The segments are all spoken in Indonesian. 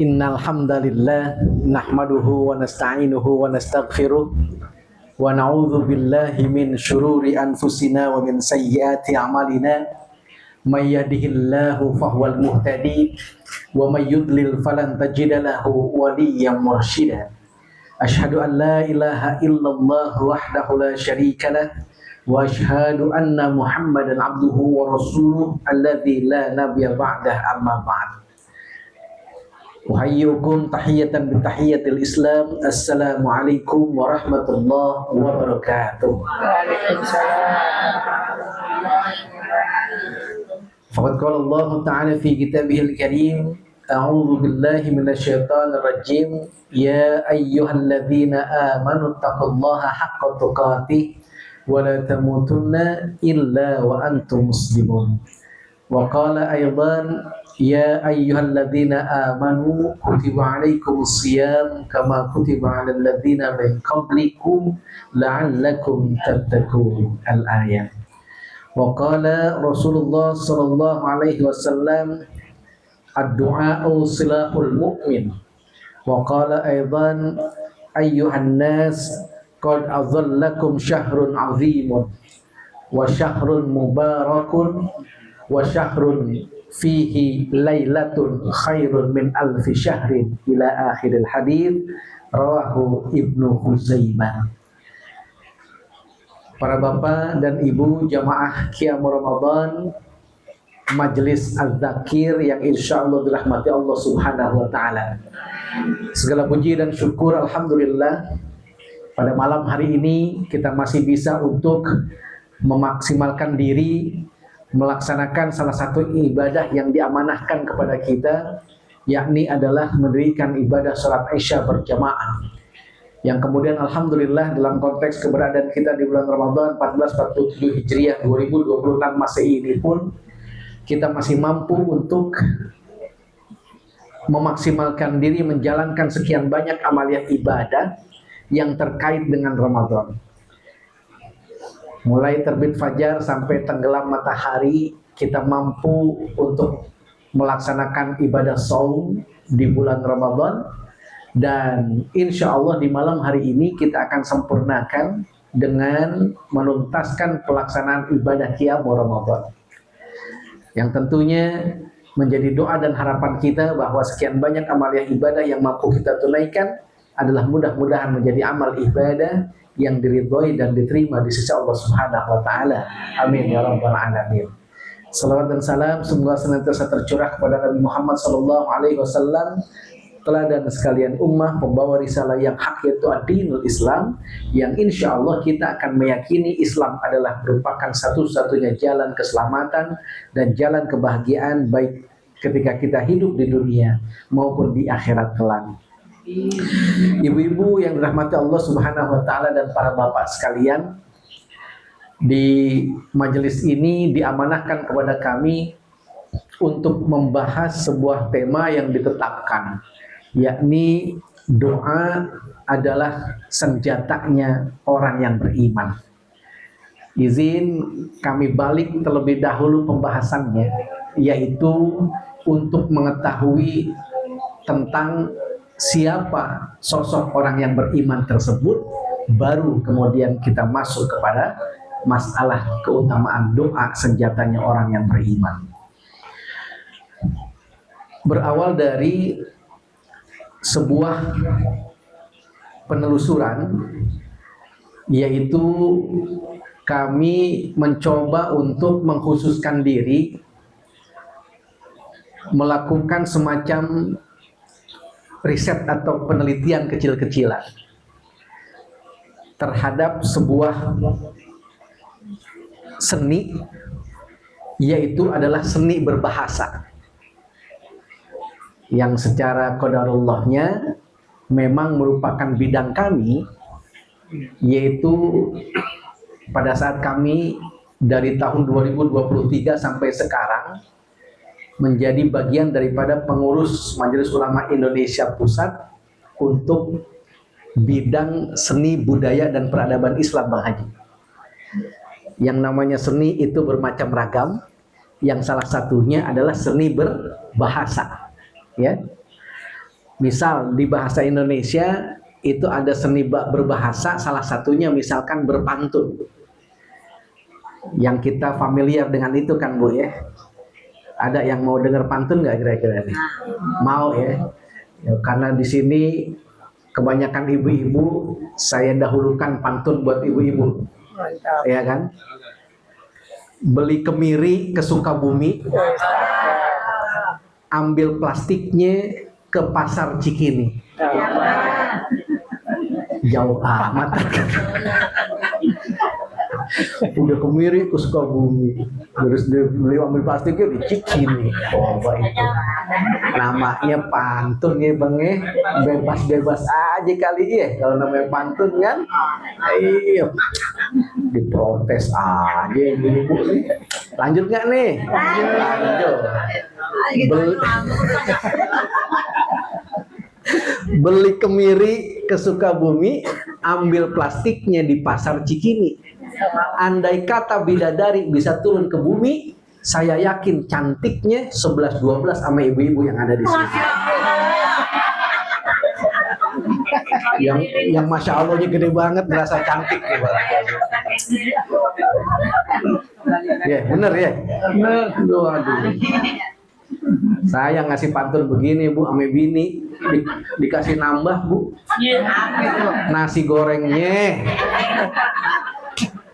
Innal hamdalillah nahmaduhu wa nasta'inuhu wa nastaghfiruh wa na'udzu billahi min syururi anfusina wa min sayyiati a'malina. May yahdihillahu fahuwal muhtadi wa may yudlil falan tajida lahu waliyyan mursyida. Asyhadu an la ilaha illallah wahdahu la syarika lah wa asyhadu anna Muhammadan abduhu wa rasuluh alladzi la nabiyya ba'dah amma ba'd. Uhayyukum tahiyatan bi tahiyatil Islam. Assalamualaikum warahmatullahi wabarakatuh. Faqad qala Allah Ta'ala fi kitabihil karim, a'udzu billahi minasyaitonir rajim. Ya ayyuhalladzina amanu taqullaha haqqa tuqatih wa la tamutunna illa wa antum muslimun. Wa qala aidan, ya ayyuhalladzina amanu kutiba alaikumus shiyam kama kutiba alal ladzina min qablikum la'allakum tattaqun. Al-ayat. Wa qala Rasulullah sallallahu alaihi wasallam, ad-du'a'u silahul mu'min. Wa qala aidan, ayyuhan nas qad adhallakum syahrun 'azimun wa syahrun mubarakun wa syahrun fihi lailatun khairun min alfi syahrin ila akhiril hadits. Rawahu Ibnu Huzaimah. Para bapak dan ibu jamaah Qiyam Ramadan Majelis Az-Zakir yang insya Allah dirahmati Allah Subhanahu wa Ta'ala, segala puji dan syukur alhamdulillah, pada malam hari ini kita masih bisa untuk memaksimalkan diri melaksanakan salah satu ibadah yang diamanahkan kepada kita, yakni adalah mendirikan ibadah salat Isya berjamaah, yang kemudian alhamdulillah dalam konteks keberadaan kita di bulan Ramadan 1447 Hijriah 2026 Masehi ini pun kita masih mampu untuk memaksimalkan diri menjalankan sekian banyak amaliyat ibadah yang terkait dengan Ramadan. Mulai terbit fajar sampai tenggelam matahari, kita mampu untuk melaksanakan ibadah shaum di bulan Ramadan. Dan insya Allah di malam hari ini kita akan sempurnakan dengan menuntaskan pelaksanaan ibadah Qiyam Ramadan, yang tentunya menjadi doa dan harapan kita bahwa sekian banyak amaliyah ibadah yang mampu kita tunaikan adalah mudah-mudahan menjadi amal ibadah yang diridhoi dan diterima di sisi Allah Subhanahu wa Ta'ala. Amin ya rabbal alamin. Salawat dan salam semoga senantiasa tercurah kepada Nabi Muhammad sallallahu alaihi wasallam, teladan sekalian ummah, pembawa risalah yang hak, yaitu ad-dinul Islam, yang insya Allah kita akan meyakini Islam adalah merupakan satu-satunya jalan keselamatan dan jalan kebahagiaan baik ketika kita hidup di dunia maupun di akhirat kelak. Ibu-ibu yang dirahmati Allah Subhanahu wa Ta'ala dan para bapak sekalian, di majelis ini diamanahkan kepada kami untuk membahas sebuah tema yang ditetapkan, yakni doa adalah senjatanya orang yang beriman. Izin kami balik terlebih dahulu pembahasannya, yaitu untuk mengetahui tentang siapa sosok orang yang beriman tersebut, baru kemudian kita masuk kepada masalah keutamaan doa senjatanya orang yang beriman. Berawal dari sebuah penelusuran, yaitu kami mencoba untuk mengkhususkan diri melakukan semacam riset atau penelitian kecil-kecilan terhadap sebuah seni, yaitu adalah seni berbahasa, yang secara qadarullahnya memang merupakan bidang kami, yaitu pada saat kami dari tahun 2023 sampai sekarang menjadi bagian daripada pengurus Majelis Ulama Indonesia Pusat untuk bidang seni budaya dan peradaban Islam, Bang Haji. Yang namanya seni itu bermacam ragam, yang salah satunya adalah seni berbahasa, ya. Misal di bahasa Indonesia itu ada seni berbahasa, salah satunya misalkan berpantun. Yang kita familiar dengan itu kan Bu ya. Ada yang mau dengar pantun nggak kira-kira nih? Mau ya? Ya, karena di sini kebanyakan ibu-ibu, saya dahulukan pantun buat ibu-ibu. Ya kan? Beli kemiri ke Sukabumi, ambil plastiknya ke pasar Cikini. Jauh amat. Udah kemiri ke Sukabumi, terus dia beli ambil plastiknya di Cikini. Coba itu namanya pantun ya Bang ya, bebas-bebas aja kali ya kalau namanya pantun kan. Iya, diprotes aja ibu-ibu. Lanjut nggak nih? Lanjut. Beli kemiri ke Sukabumi, ambil plastiknya di pasar Cikini. Andai kata bidadari bisa turun ke bumi, saya yakin cantiknya 11-12 sama ibu-ibu yang ada di sini. Yang masya Allahnya gede banget, berasa cantik. Ya, bener ya. Aduh. Saya ngasih pantun begini Bu, ame bini dikasih nambah Bu. Nasi gorengnya.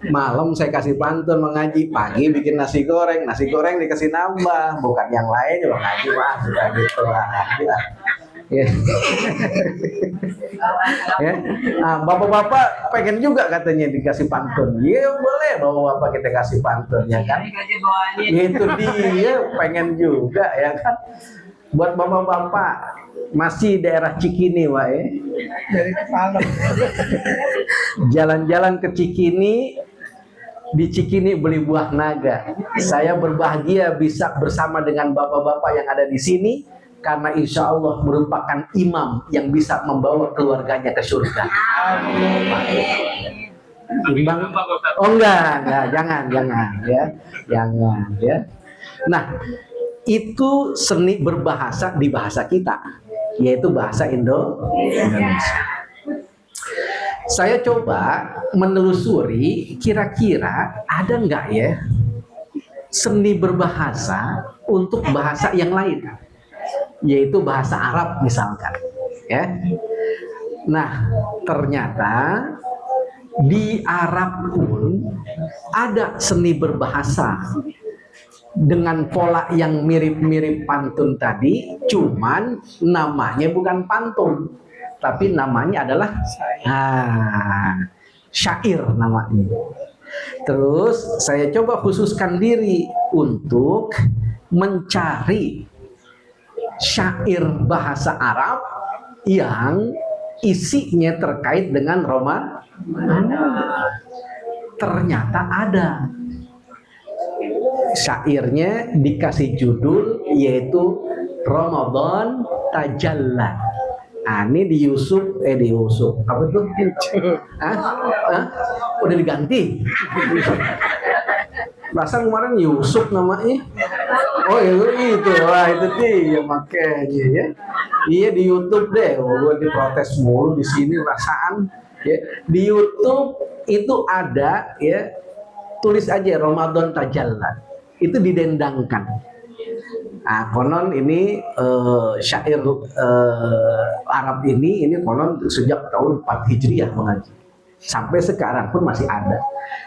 Malam saya kasih pantun mengaji, pagi bikin nasi goreng dikasih nambah, bukan yang lain juga ngaji mah sudah gitu lah. Ya. Ya. Nah, bapak-bapak pengen juga katanya dikasih pantun. Ya boleh bapak-bapak kita kasih pantun ya kan. Itu dia pengen juga ya kan. Buat bapak-bapak masih daerah Cikini Pak ya. Dari kepala. Jalan-jalan ke Cikini, di Cikini beli buah naga. Saya berbahagia bisa bersama dengan bapak-bapak yang ada di sini karena insya Allah merupakan imam yang bisa membawa keluarganya ke surga. Imbang? Oh enggak, jangan ya. Nah, itu seni berbahasa di bahasa kita, yaitu bahasa Indonesia. Saya coba menelusuri kira-kira ada nggak ya seni berbahasa untuk bahasa yang lain, yaitu bahasa Arab misalkan, ya. Nah, ternyata di Arab pun ada seni berbahasa dengan pola yang mirip-mirip pantun tadi, cuman namanya bukan pantun. Tapi namanya adalah syair namanya. Terus saya coba khususkan diri untuk mencari syair bahasa Arab yang isinya terkait dengan Ramadan. Ternyata ada. Syairnya dikasih judul yaitu Ramadan Tajalla. Ini di Yusuf, apa itu? Udah diganti. Masa kemarin Yusuf namanya? Oh itu, wah itu dia makanya ya. Iya di YouTube deh, gue diprotes mulu di sini perasaan. Ya di YouTube itu ada ya, tulis aja Ramadan Tajalla, itu didendangkan. Nah, konon ini syair Arab ini konon sejak tahun 4 Hijriah mengaji. Sampai sekarang pun masih ada.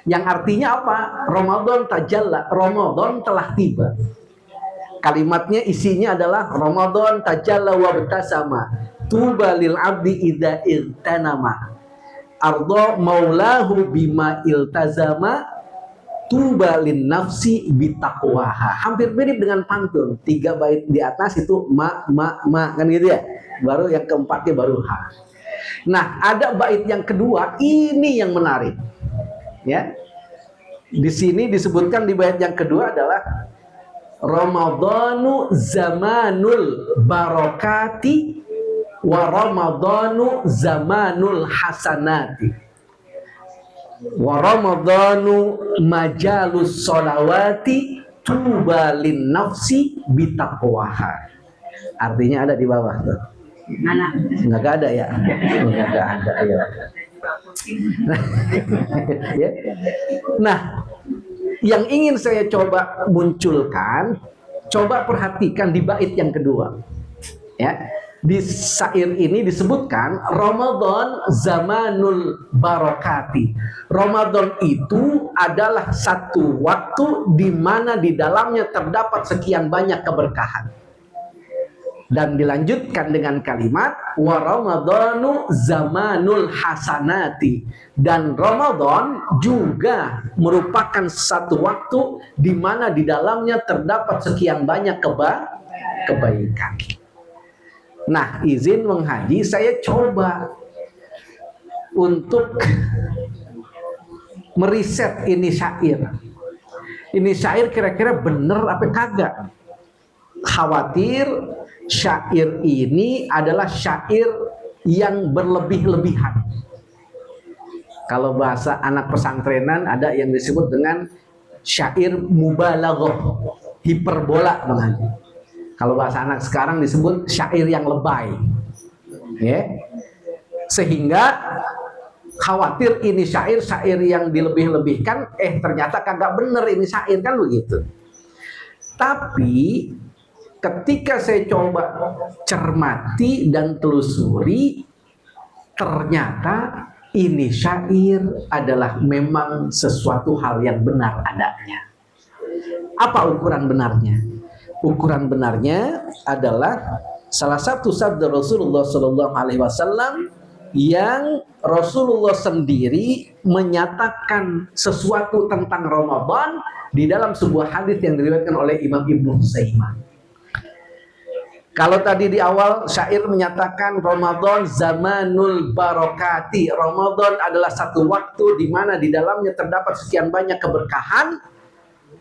Yang artinya apa? Ramadan tajalla, Ramadan telah tiba. Kalimatnya isinya adalah Ramadan tajalla wa btasama. Tuba lil abdi idza iltanama. Ardo maulahu bima iltazama. Tuba lin nafsi bitaqwaha. Hampir mirip dengan pantun. 3 bait di atas itu ma kan gitu ya. Baru yang keempatnya baru ha. Nah, ada bait yang kedua ini yang menarik. Ya. Di sini disebutkan di bait yang kedua adalah Ramadhanu zamanul barakati wa Ramadhanu zamanul hasanati. Wa Ramadhanu majalus sholawati tuba lin nafsi bitaqwaha. Artinya ada di bawah tuh. Nggak ada ya? Nggak ada ya. Ya. Nah, yang ingin saya coba munculkan, coba perhatikan di bait yang kedua. Ya, di syair ini disebutkan Ramadan zamanul barakati. Ramadan itu adalah satu waktu di mana di dalamnya terdapat sekian banyak keberkahan. Dan dilanjutkan dengan kalimat wa ramadhanu zamanul hasanati, dan Ramadan juga merupakan satu waktu di mana di dalamnya terdapat sekian banyak kebaikan. Nah, izin menghaji, saya coba untuk meriset ini syair. Ini syair kira-kira bener apa kagak? Khawatir syair ini adalah syair yang berlebih-lebihan. Kalau bahasa anak pesantrenan ada yang disebut dengan syair mubalaghah, hiperbola Bang Haji. Kalau bahasa anak sekarang disebut syair yang lebay. Ya. Sehingga khawatir ini syair yang dilebih-lebihkan, ternyata kagak bener ini syair, kan begitu. Tapi ketika saya coba cermati dan telusuri, ternyata ini syair adalah memang sesuatu hal yang benar adanya. Apa ukuran benarnya? Ukuran benarnya adalah salah satu sabda Rasulullah SAW yang Rasulullah sendiri menyatakan sesuatu tentang Ramadan di dalam sebuah hadis yang diriwayatkan oleh Imam Ibnu Huzaimah. Kalau tadi di awal syair menyatakan Ramadan zamanul barakati, Ramadan adalah satu waktu di mana di dalamnya terdapat sekian banyak keberkahan.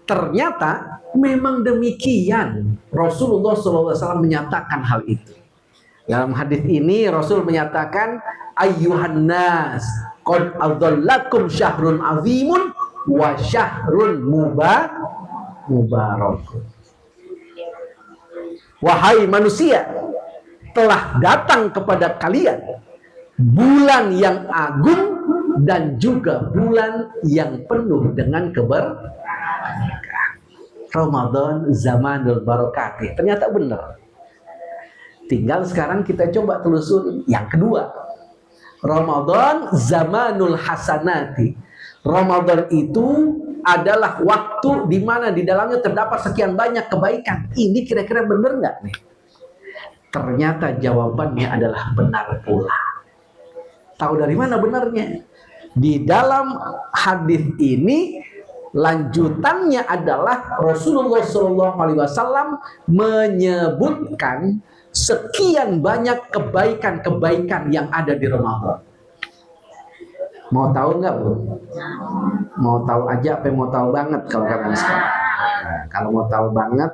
Ternyata memang demikian. Rasulullah SAW menyatakan hal itu. Dalam hadis ini Rasul menyatakan ayyuhan nas qad adzallakum syahrun azimun wa syahrun mubarakun. Wahai manusia, telah datang kepada kalian bulan yang agung dan juga bulan yang penuh dengan keberkahan. Ramadan zamanul barakati. Ternyata benar. Tinggal sekarang kita coba telusuri yang kedua. Ramadan zamanul hasanati. Ramadan itu adalah waktu di mana di dalamnya terdapat sekian banyak kebaikan. Ini kira-kira benar nggak nih? Ternyata jawabannya adalah benar pula. Tahu dari mana benarnya? Di dalam hadis ini lanjutannya adalah Rasulullah SAW menyebutkan sekian banyak kebaikan-kebaikan yang ada di Ramadan. Mau tahu nggak, Bu? Mau tahu aja apa mau tahu banget kalau kalian sekarang? Nah, kalau mau tahu banget,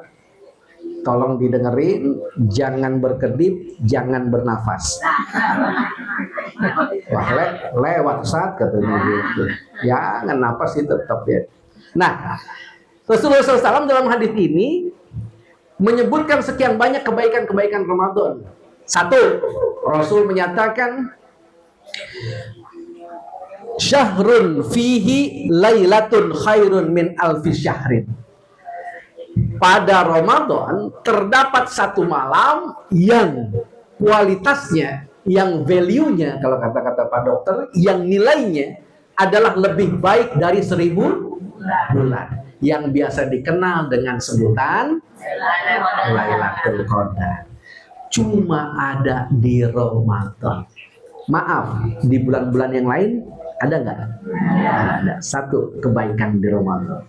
tolong didengerin, jangan berkedip, jangan bernafas. Wah, lewat saat katanya gitu. Ya, nggak nafas sih tetap ya. Nah, Rasulullah SAW dalam hadis ini menyebutkan sekian banyak kebaikan-kebaikan Ramadan. Satu, Rasul menyatakan syahrun fihi lailatun khairun min alfi syahrin. Pada Ramadan terdapat satu malam yang kualitasnya, yang value-nya, kalau kata-kata Pak Dokter, yang nilainya adalah lebih baik dari 1000 bulan, yang biasa dikenal dengan sebutan Lailatul Qadar. Cuma ada di Ramadan. Maaf, di bulan-bulan yang lain ada nggak? Ada. Satu kebaikan di Ramadan.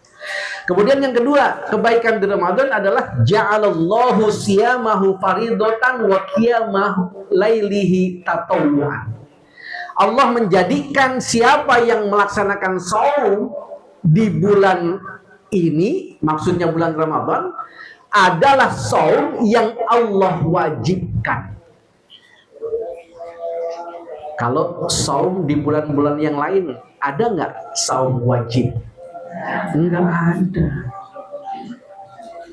Kemudian yang kedua, kebaikan di Ramadan adalah ja'alallahu siyamahu faridatan wa qiyamahu lailihi tatawwu'an. Allah menjadikan siapa yang melaksanakan shaum di bulan ini, maksudnya bulan Ramadan, adalah shaum yang Allah wajibkan. Kalau shaum di bulan-bulan yang lain, ada nggak shaum wajib? Enggak ada.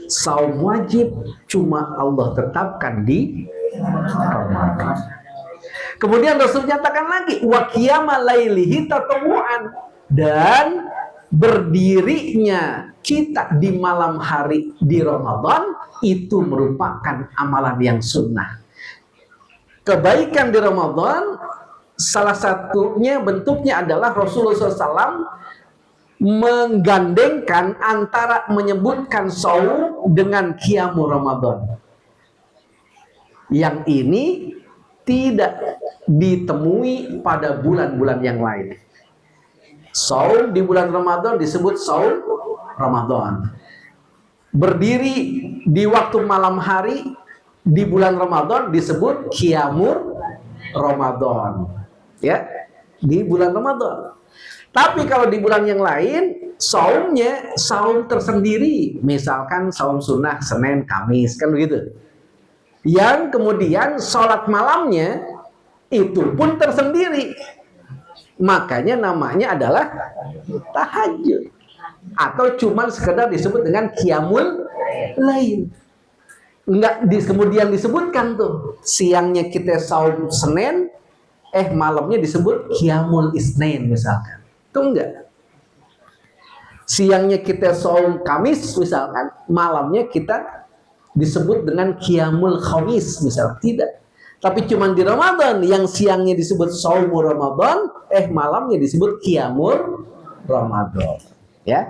Shaum wajib cuma Allah tetapkan di Ramadan. Kemudian Rasul nyatakan lagi, wa qiyamal lailihi tatawuan, dan berdirinya kita di malam hari di Ramadan itu merupakan amalan yang sunnah. Kebaikan di Ramadan salah satunya bentuknya adalah Rasulullah SAW menggandengkan antara menyebutkan saum dengan qiyamul Ramadan. Yang ini tidak ditemui pada bulan-bulan yang lain. Saum di bulan Ramadan disebut saum Ramadan. Berdiri di waktu malam hari di bulan Ramadan disebut qiyamul Ramadan. Ya, di bulan Ramadan. Tapi kalau di bulan yang lain, saumnya saum tersendiri. Misalkan saum sunnah Senin, Kamis, kan begitu. Yang kemudian sholat malamnya itu pun tersendiri. Makanya namanya adalah tahajud. Atau cuma sekedar disebut dengan qiyamul lail. Kemudian disebutkan tuh, siangnya kita saum Senin, malamnya disebut qiyamul isnin misalkan. Itu enggak. Siangnya kita saum Kamis misalkan, malamnya kita disebut dengan qiyamul khamis misalkan. Tidak. Tapi cuma di Ramadan yang siangnya disebut saumur Ramadan, malamnya disebut qiyamul Ramadan. Ya,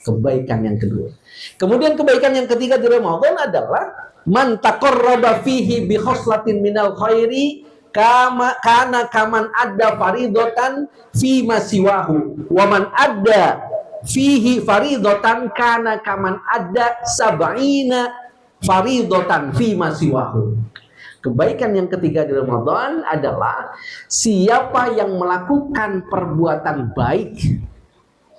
kebaikan yang kedua. Kemudian kebaikan yang ketiga di Ramadan adalah man taqarraba fihi bi khoslatin minal khairi kana kaman adda faridatan fi masiwahu wa man adda fihi faridatan kana kaman adda sab'ina faridatan fi masiwahu. Kebaikan yang ketiga di Ramadan adalah siapa yang melakukan perbuatan baik,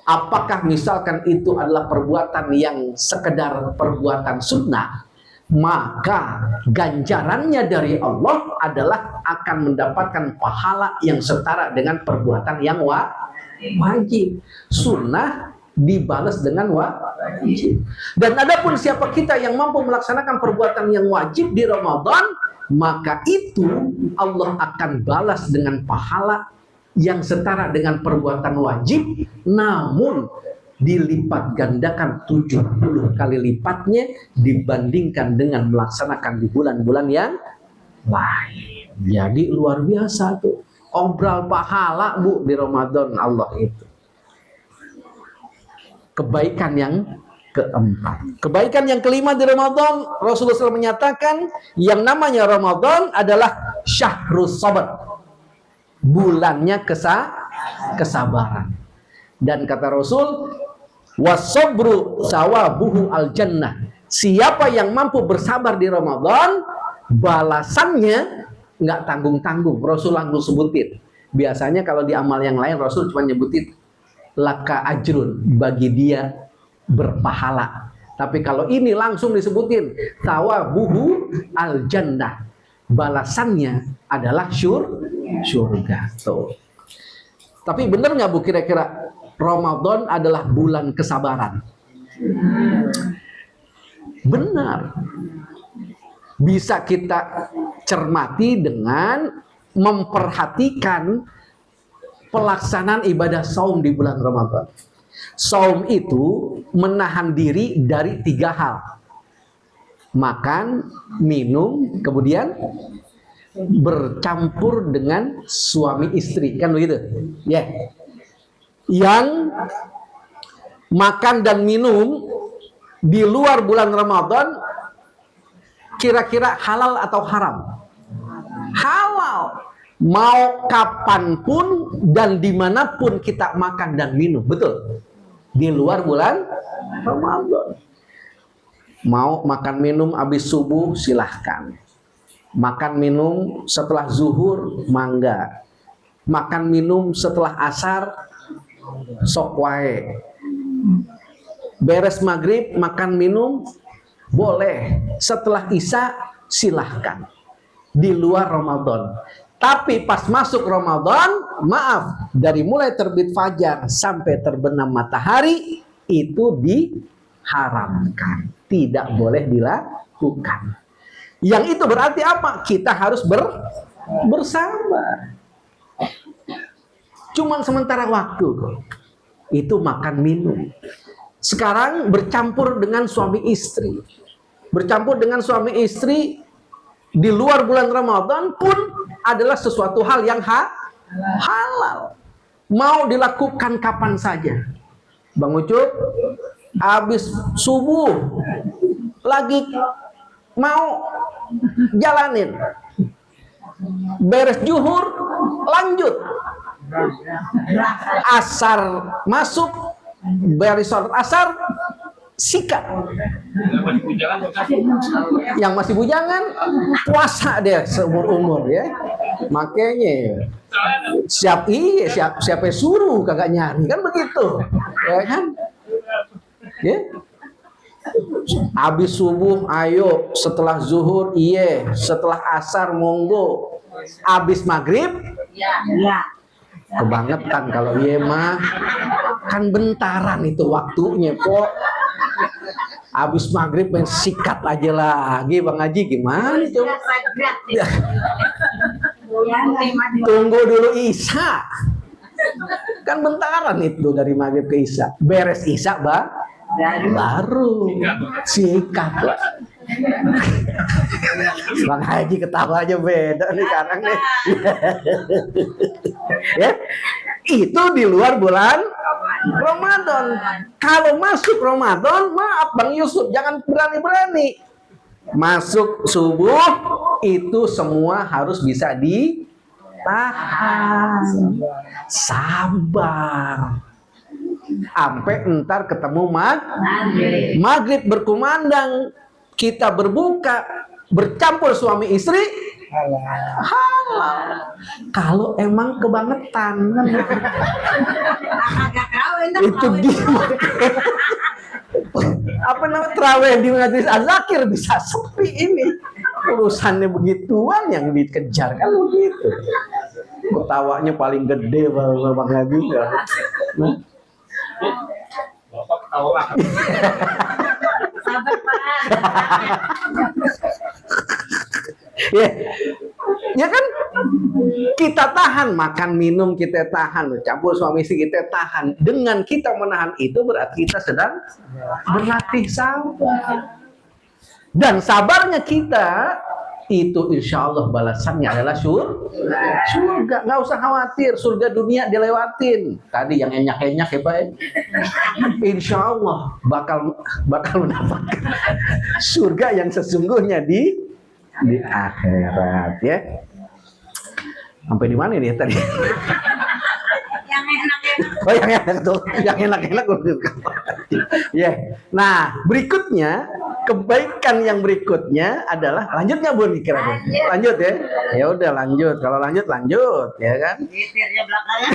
apakah misalkan itu adalah perbuatan yang sekedar perbuatan sunnah, maka ganjarannya dari Allah adalah akan mendapatkan pahala yang setara dengan perbuatan yang wajib. Sunnah dibalas dengan wajib. Dan adapun siapa kita yang mampu melaksanakan perbuatan yang wajib di Ramadan, maka itu Allah akan balas dengan pahala yang setara dengan perbuatan wajib, namun dilipat gandakan 70 kali lipatnya dibandingkan dengan melaksanakan di bulan-bulan yang lain. Jadi luar biasa tuh, obral pahala Bu di Ramadan Allah itu. Kebaikan yang keempat. Kebaikan yang kelima di Ramadan, Rasulullah SAW menyatakan yang namanya Ramadan adalah syahrus sabar, bulannya kesabaran. Dan kata Rasul, wasabru sawabuhu al jannah. Siapa yang mampu bersabar di Ramadan, balasannya nggak tanggung-tanggung. Rasul langsung sebutin. Biasanya kalau di amal yang lain Rasul cuma nyebutin laka ajrun, bagi dia berpahala. Tapi kalau ini langsung disebutin sawabuhu al jannah, balasannya adalah surga. Tuh. Tapi benar nggak Bu kira-kira Ramadan adalah bulan kesabaran? Benar. Bisa kita cermati dengan memperhatikan pelaksanaan ibadah saum di bulan Ramadan. Saum itu menahan diri dari 3 hal. Makan, minum, kemudian bercampur dengan suami istri, kan begitu? Ya. Yang makan dan minum di luar bulan Ramadan kira-kira halal atau haram? Halal. Mau kapanpun dan dimanapun kita makan dan minum, betul? Di luar bulan Ramadan. Mau makan minum habis subuh silahkan. Makan minum setelah zuhur mangga. Makan minum setelah asar sok wae. Beres maghrib makan minum boleh. Setelah isya silahkan. Di luar Ramadan. Tapi pas masuk Ramadan, maaf, dari mulai terbit fajar sampai terbenam matahari itu diharamkan, tidak boleh dilakukan. Yang itu berarti apa? Kita harus bersabar. Cuman sementara waktu kok. Itu makan minum. Sekarang bercampur dengan suami istri. Bercampur dengan suami istri di luar bulan Ramadan pun adalah sesuatu hal yang halal. Mau dilakukan kapan saja. Bang Ucup, habis subuh lagi mau jalanin, beres zuhur lanjut, asar masuk, beres sholat asar sikat. Yang masih bujangan puasa deh seumur umur ya. Makanya siapa suruh kagak nyari kan begitu, ya kan? Ya. Habis subuh ayo, setelah zuhur iya, setelah asar monggo, habis maghrib kebangetan kalau iya mah kan bentaran itu waktunya kok. Habis maghrib main sikat aja lagi Bang Haji, gimana coba? Tunggu dulu Isya, kan bentaran itu dari maghrib ke Isya. Beres Isya baru sikat lah. Bang Haji ketawa aja beda nih sekarang nih. Ya, itu di luar bulan Ramadan. Kalau masuk Ramadan, maaf Bang Yusuf, jangan berani-berani. Masuk subuh itu semua harus bisa ditahan. Sabar. Sampai entar ketemu maghrib berkumandang, kita berbuka, bercampur suami istri halal. Kalau emang kebangetan itu gimana? Apa namanya, terawih di majelis Az-Zakir bisa sepi ini. Urusannya begituan yang dikejar kan begitu. Ketawanya paling gede Bang Haji. Bapak ketawa. Sabar Pak. Ya kan, kita tahan makan minum, kita tahan campur suami istri, kita tahan. Dengan kita menahan itu berarti kita sedang berlatih sabar. Dan sabarnya kita itu insya Allah balasannya adalah surga. Nggak usah khawatir, surga dunia dilewatin. Tadi yang enyak-enyak ya Pak, insya Allah bakal mendapatkan surga yang sesungguhnya di akhirat ya. Sampai di mana nih tadi? Yang enak-enak. Oh yang enak tuh, yang enak-enak. Ya. Nah berikutnya, kebaikan yang berikutnya adalah lanjutnya Bu nih kira-kira. Lanjut ya. Ya udah lanjut. Kalau lanjut ya kan. Gitirnya belakangnya.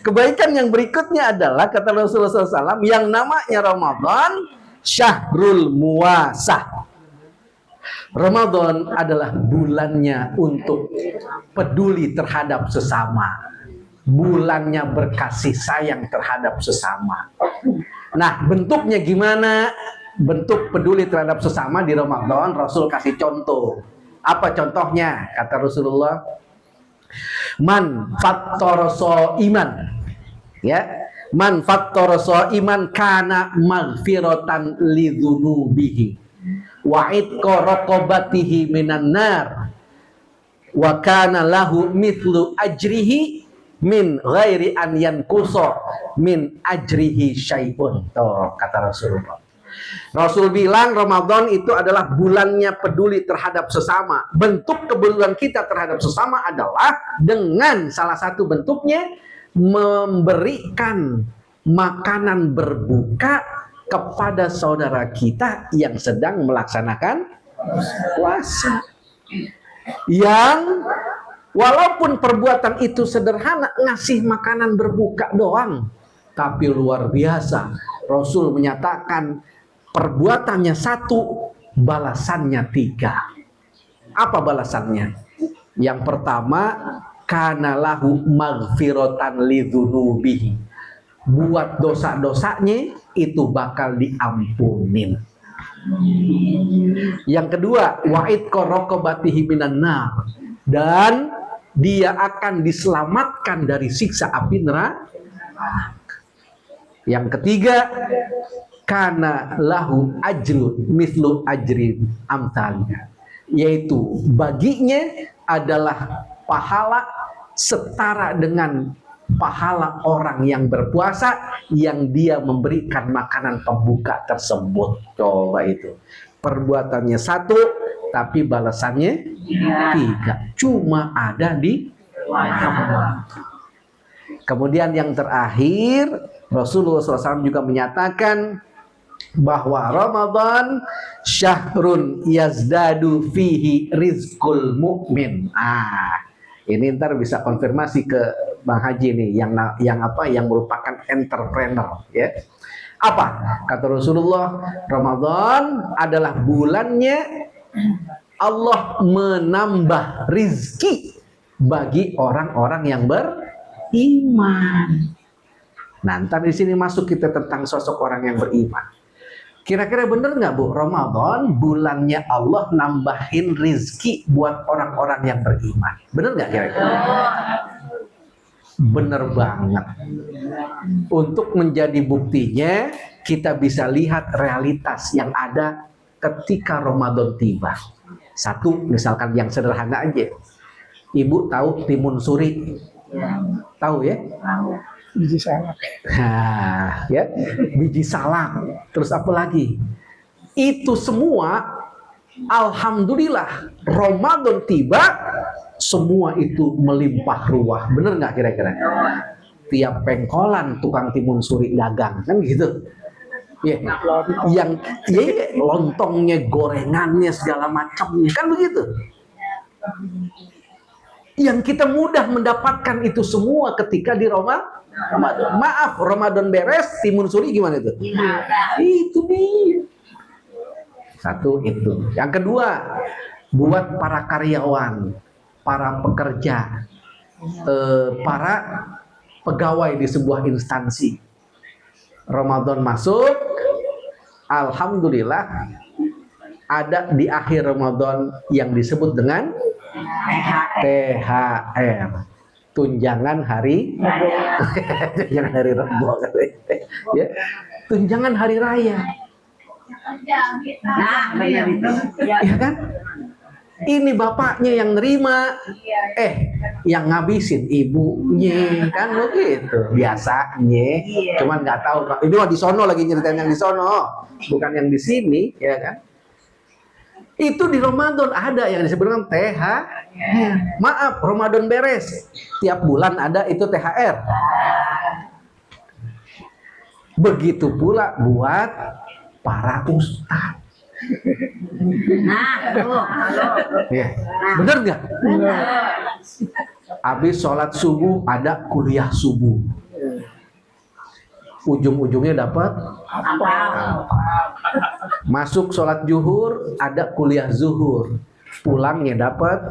Kebaikan yang berikutnya adalah kata Rasulullah SAW, yang namanya Ramadan Syahrul Muwasah. Ramadan adalah bulannya untuk peduli terhadap sesama, bulannya berkasih sayang terhadap sesama. Nah, bentuknya gimana? Bentuk peduli terhadap sesama di Ramadan, Rasul kasih contoh. Apa contohnya? Kata Rasulullah, man fattara iman, ya, man fattara iman kana maghfiratan lidzunubihi wa itqa raqabatihi minan nar wa kana lahu mithlu ajrihi min ghairi an yanqusa min ajrihi syai'un. Tuh kata Rasulullah. Rasul bilang Ramadan itu adalah bulannya peduli terhadap sesama. Bentuk kepedulian kita terhadap sesama adalah dengan salah satu bentuknya memberikan makanan berbuka kepada saudara kita yang sedang melaksanakan puasa. Yang walaupun perbuatan itu sederhana, ngasih makanan berbuka doang, tapi luar biasa. Rasul menyatakan perbuatannya satu, balasannya tiga. Apa balasannya? Yang pertama, kana lahu maghfiratan lidzunubihi. Buat dosa-dosanya itu bakal diampunin. Yang kedua, wa'id qaraqabatihi minan nar, dan dia akan diselamatkan dari siksa api neraka. Yang ketiga, kana lahu ajru mislu ajrin amtalnya, yaitu baginya adalah pahala setara dengan pahala orang yang berpuasa yang dia memberikan makanan pembuka tersebut. Coba itu, perbuatannya satu tapi balasannya tiga, cuma ada di Ramadan. Kemudian yang terakhir, Rasulullah SAW juga menyatakan bahwa Ramadan syahrun yazdadu fihi rizqul mu'min. Ini ntar bisa konfirmasi ke Bang Haji nih, yang merupakan entrepreneur, ya. Apa kata Rasulullah? Ramadan adalah bulannya Allah menambah rizki bagi orang-orang yang beriman. Nah, ntar di sini masuk kita tentang sosok orang yang beriman. Kira-kira bener nggak, Bu? Ramadan bulannya Allah nambahin rizki buat orang-orang yang beriman. Bener nggak kira-kira? Bener banget. Untuk menjadi buktinya, kita bisa lihat realitas yang ada ketika Ramadan tiba. Satu, misalkan yang sederhana aja. Ibu tahu timun suri? Tahu ya? Biji salak. Nah, ya, biji salak. Terus apa lagi? Itu semua, alhamdulillah, Ramadan tiba, semua itu melimpah ruah. Bener nggak kira-kira? Tiap pengkolan tukang timun suri dagang, kan gitu. Ya, yang lontongnya, gorengannya, segala macamnya, kan begitu. Yang kita mudah mendapatkan itu semua ketika di Ramadan. Maaf, Ramadan beres, timun suri gimana itu? Itu nih. Satu itu. Yang kedua, buat para karyawan, para pekerja, para pegawai di sebuah instansi. Ramadan masuk, alhamdulillah ada di akhir Ramadan yang disebut dengan THR, tunjangan hari tunjangan hari Rebo, ya, tunjangan hari raya. Ya kan? Ini bapaknya yang nerima, yang ngabisin ibunya, kan begitu biasanya. Cuman nggak tahu, ini mah di sono lagi nyeritain yang di sono, bukan yang di sini, ya kan? Itu di Ramadan ada yang disebutkan THR. Maaf, Ramadan beres, tiap bulan ada itu THR. Begitu pula buat para ustaz. Ya, bener nggak? Habis sholat subuh ada kuliah subuh. Ujung-ujungnya dapat masuk sholat zuhur ada kuliah zuhur, pulangnya dapat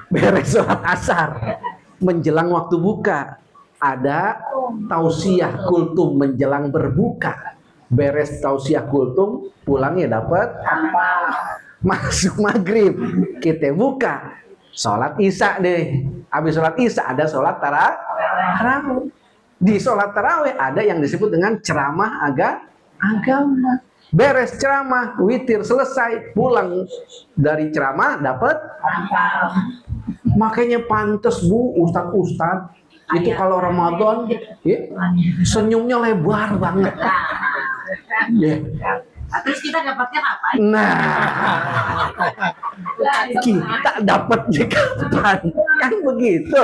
beres sholat asar menjelang waktu buka ada tausiah kultum menjelang berbuka, beres tausiah kultum pulangnya dapat masuk maghrib kita buka sholat isya deh, habis sholat isya ada sholat tarawih. Di sholat tarawih ada yang disebut dengan ceramah agama. Beres ceramah, witir selesai, pulang dari ceramah dapat. Makanya pantes, Bu, ustadz itu kalau Ramadan ya, senyumnya lebar banget. Ya. Terus kita dapatnya apa? Nah, kita dapatnya kapan? Kan begitu.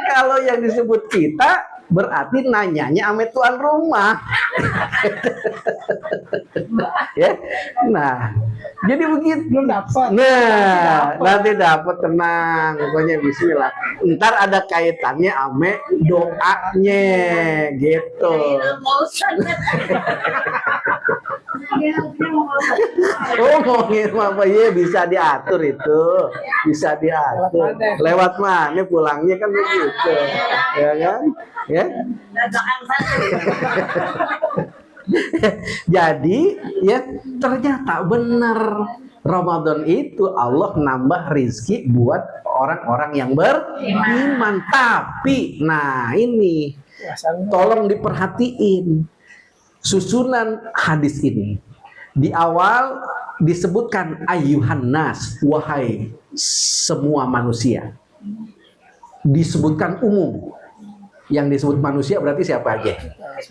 Kalau yang disebut kita berarti nanyanya ame tuan rumah. Ya. Nah, jadi begitu. Belum dapat. Nah, nanti dapat, tenang, pokoknya bismillah. Ntar ada kaitannya ame doanya gitu. Oh, ngomongin apa ya, bisa diatur itu, bisa diatur. Lewat mana pulangnya kan begitu, ya kan? Ya. Jadi ya ternyata benar Ramadan itu Allah nambah rizki buat orang-orang yang beriman. Tapi, nah ini tolong diperhatiin susunan hadis ini. Di awal disebutkan ayyuhan nas, wahai semua manusia. Disebutkan umum. Yang disebut manusia berarti siapa aja?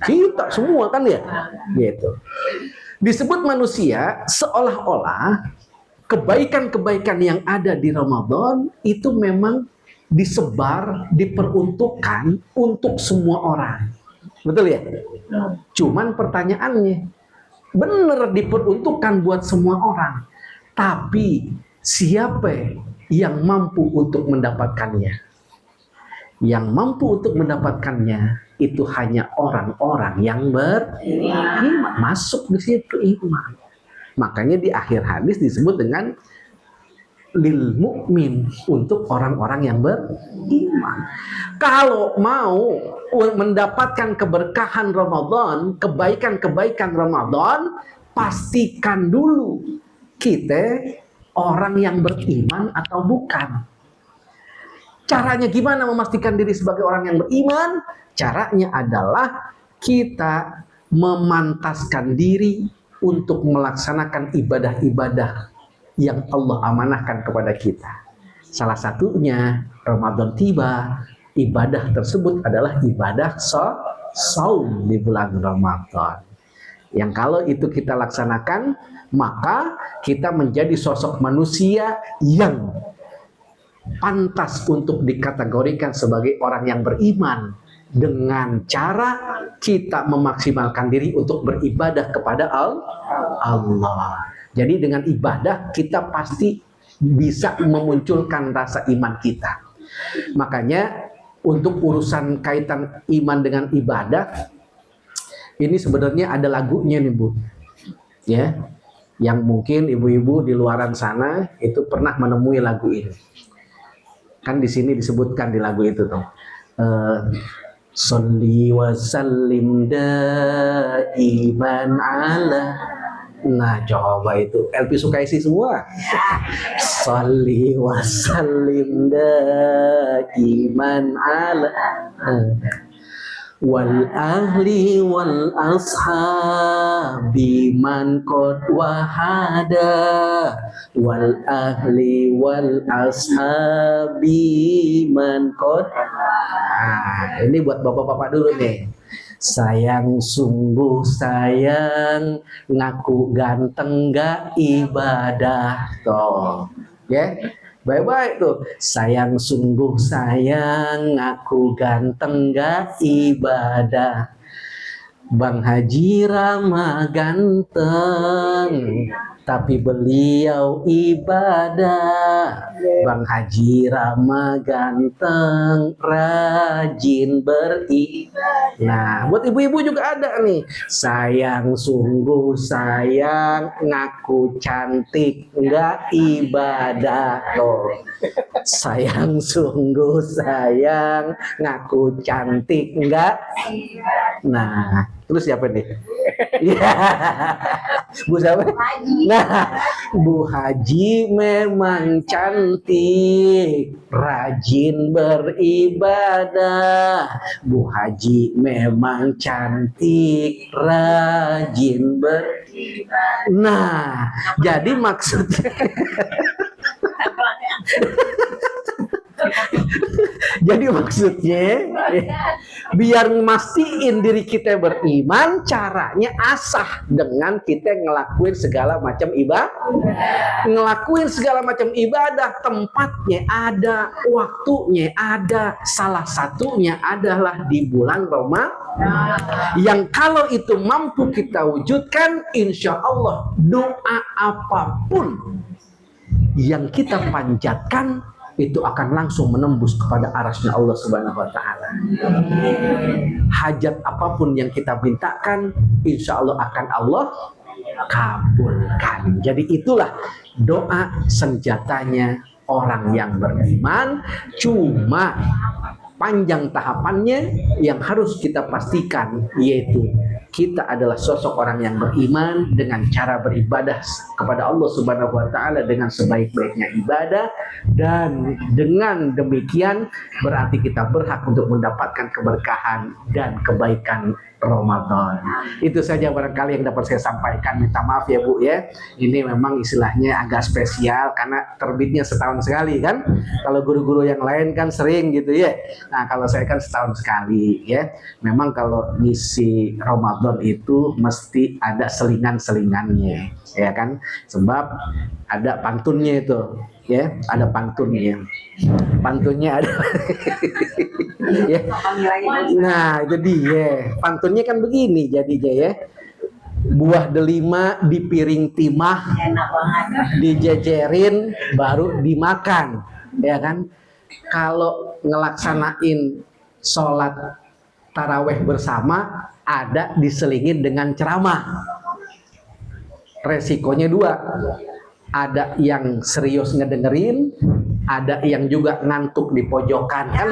Kita semua kan ya? Gitu. Disebut manusia seolah-olah kebaikan-kebaikan yang ada di Ramadan itu memang disebar, diperuntukkan untuk semua orang. Betul ya? Cuman pertanyaannya, benar diperuntukkan buat semua orang. Tapi siapa yang mampu untuk mendapatkannya? Yang mampu untuk mendapatkannya itu hanya orang-orang yang beriman. Masuk di situ iman. Makanya di akhir hadis disebut dengan lil mukmin, untuk orang-orang yang beriman. Kalau mau mendapatkan keberkahan Ramadan, kebaikan-kebaikan Ramadan, pastikan dulu kita orang yang beriman atau bukan. Caranya gimana memastikan diri sebagai orang yang beriman? Caranya adalah kita memantaskan diri untuk melaksanakan ibadah-ibadah yang Allah amanahkan kepada kita. Salah satunya Ramadan tiba, ibadah tersebut adalah ibadah saum di bulan Ramadan. Yang kalau itu kita laksanakan, maka kita menjadi sosok manusia yang pantas untuk dikategorikan sebagai orang yang beriman dengan cara kita memaksimalkan diri untuk beribadah kepada Allah. Jadi dengan ibadah kita pasti bisa memunculkan rasa iman kita. Makanya untuk urusan kaitan iman dengan ibadah, ini sebenarnya ada lagunya nih Bu. Ya, yang mungkin ibu-ibu di luaran sana itu pernah menemui lagu ini. Kan di sini disebutkan di lagu itu tuh. Sholli wa sallim daiman ala. Nah, coba itu LP Sukaisi semua. Sholli wa sallim daiman ala wal ahli wal ashabi man qad wahada wal ahli wal ashabi man qad. Nah, ini buat bapak-bapak dulu nih. Sayang sungguh sayang, ngaku ganteng gak ibadah toh. Ya. Baik-baik tuh. Sayang sungguh sayang, aku ganteng gak ibadah. Bang Haji Rama ganteng, tapi beliau ibadah. Bang Haji Rama ganteng, rajin beribadah. Nah, buat ibu-ibu juga ada nih. Sayang sungguh sayang, ngaku cantik nggak ibadah. Tuh. Sayang sungguh sayang, ngaku cantik nggak. Nah, terus siapa nih? Ya, Bu siapa? Nah, Bu Haji memang cantik, rajin beribadah. Bu Haji memang cantik, rajin beribadah. Nah, jadi maksudnya jadi maksudnya biar mastiin diri kita beriman, caranya asah dengan kita ngelakuin segala macam ibadah. Ngelakuin segala macam ibadah, tempatnya ada, waktunya ada. Salah satunya adalah di bulan Ramadan. Yang kalau itu mampu kita wujudkan, insya Allah doa apapun yang kita panjatkan itu akan langsung menembus kepada arasnya Allah Subhanahu wa Ta'ala. Hajat apapun yang kita mintakan, insya Allah akan Allah kabulkan. Jadi itulah doa senjatanya orang yang beriman. Cuma panjang tahapannya yang harus kita pastikan, yaitu kita adalah sosok orang yang beriman dengan cara beribadah kepada Allah Subhanahu wa taala dengan sebaik-baiknya ibadah, dan dengan demikian berarti kita berhak untuk mendapatkan keberkahan dan kebaikan Ramadan. Itu saja barangkali yang dapat saya sampaikan. Minta maaf ya Bu ya. Ini memang istilahnya agak spesial karena terbitnya setahun sekali kan. Kalau guru-guru yang lain kan sering gitu ya. Nah, kalau saya kan setahun sekali ya. Memang kalau ngisi Ramadan itu mesti ada selingan-selingannya ya kan. Sebab ada pantunnya itu ya, ada pantunnya. Pantunnya ada. Ya. Nah, itu dia. Pantunnya kan begini jadinya ya. Buah delima di piring timah, Enak banget. dijejerin baru dimakan, ya kan? Kalau ngelaksanain sholat taraweh bersama ada diselingin dengan ceramah. Resikonya dua. Ada yang serius ngedengerin, ada yang juga ngantuk di pojokan kan.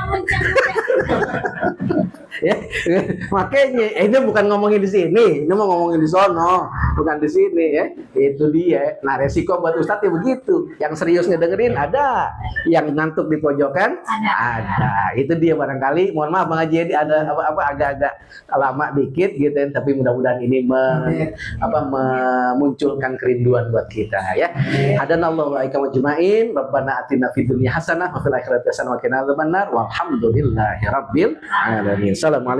Muncang. Ya, makanya ini bukan ngomongin di sini, ini mau ngomongin di sono, bukan di sini ya. Itu dia. Nah, resiko buat Ustadz ya begitu. Yang serius ngedengerin ada, yang ngantuk di pojokan ada. Itu dia barangkali. Mohon maaf Bang Haji, ada agak-agak lama dikit gitu, tapi mudah-mudahan ini memunculkan kerinduan buat kita ya. Hadanallahu wa iyyakum ajmain. Rabbana atina fid dunya hasanah wa fil akhirati hasanah wa qina adzabannar. Walhamdulillahirabbil alamin. Assalamualaikum.